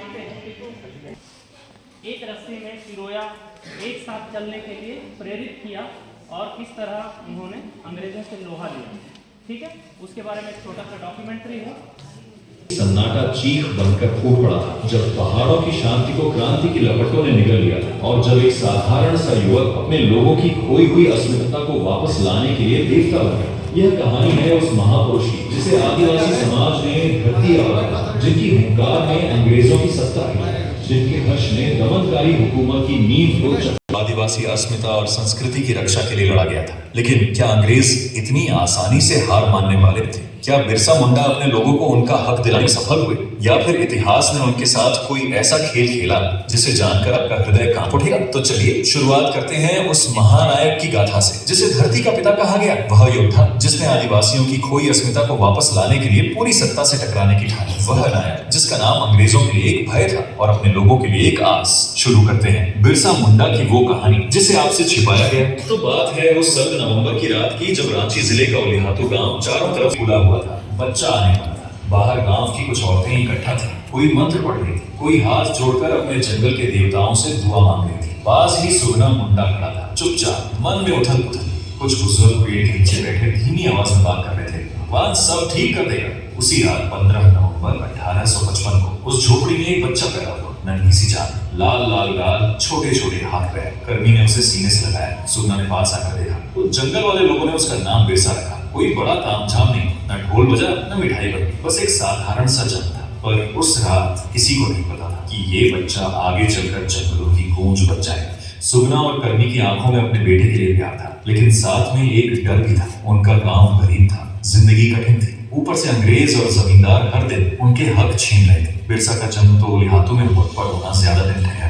जानते हैं कि एक रस्सी में पिरोया, एक साथ चलने के लिए प्रेरित किया और किस तरह उन्होंने अंग्रेजों से लोहा लिया। ठीक है, उसके बारे में एक छोटा सा डॉक्यूमेंट्री है। सन्नाटा चीख बनकर फूट पड़ा था जब पहाड़ों की शांति को क्रांति की लपटों ने निगल लिया था और जब एक साधारण सा युवक अपने लोगों की खोई हुई अस्मिता को वापस लाने के लिए देवता बन गया। यह कहानी है उस महापुरुष की जिसे आदिवासी समाज ने धरती आवाज़, जिनकी हुंकार ने अंग्रेजों की सत्ता हिलाई, जिनके हर्ष ने दमनकारी हुकूमत की नींव को आदिवासी अस्मिता और संस्कृति की रक्षा के लिए लड़ा गया था। लेकिन क्या अंग्रेज इतनी आसानी से हार मानने वाले थे? क्या बिरसा मुंडा अपने लोगों को उनका हक दिलाने में सफल हुए, या फिर इतिहास ने उनके साथ कोई ऐसा खेल खेला जिसे जानकर आपका हृदय कांप उठेगा? तो चलिए शुरुआत करते हैं उस महानायक की गाथा से जिसे धरती का पिता कहा गया। वह योद्धा जिसने आदिवासियों की खोई अस्मिता को वापस लाने के लिए पूरी सत्ता से टकराने की ठानी। वह नायक जिसका नाम अंग्रेजों के लिए एक भय था और अपने लोगों के लिए एक आस। शुरू करते हैं बिरसा मुंडा की वो कहानी जिसे आपसे छिपाया गया। तो बात है उस 7 नवंबर की रात की जब रांची जिले का उलिहातू गांव चारों तरफ खुला हुआ था। बच्चा आने वाला था। बाहर गांव की कुछ औरतें इकट्ठा थी। कोई मंत्र पढ़ रही थी, कोई हाथ जोड़कर अपने जंगल के देवताओं से दुआ मांग रही थी। पास ही सुगना मुंडा खड़ा था, चुपचाप, मन में उथल पुथल। कुछ बुजुर्ग पेड़ के नीचे बैठे धीमी आवाज में बात कर रहे थे। भगवान सब ठीक कर देगा। उसी रात 15 नवंबर 1855 को उस झोपड़ी में एक बच्चा पैदा हुआ। नन्ही सी जान, लाल लाल गाल, छोटे छोटे हाथ पैर। कर्मी ने उसे सीने से लगाया। सुगना ने पास आकर देखा तो जंगल वाले लोगों ने उसका नाम बिरसा रखा। कोई बड़ा तामझाम नहीं, न ढोल बजा न मिठाई बनी, बस एक साधारण सा जन्म था। पर उस रात किसी को नहीं पता था कि ये बच्चा आगे चलकर जंगलों की गूंज बन जाएगा। सुगना और कर्मी की आंखों में अपने बेटे के लिए प्यार था, लेकिन साथ में एक डर भी था। उनका गांव गरीब था, जिंदगी कठिन थी। ऊपर से अंग्रेज और जमींदार हर दिन उनके हक छीन रहे थे। बिरसा का जन्म तो उलिहातू में हुआ, पर होना ज्यादा दिन नहीं।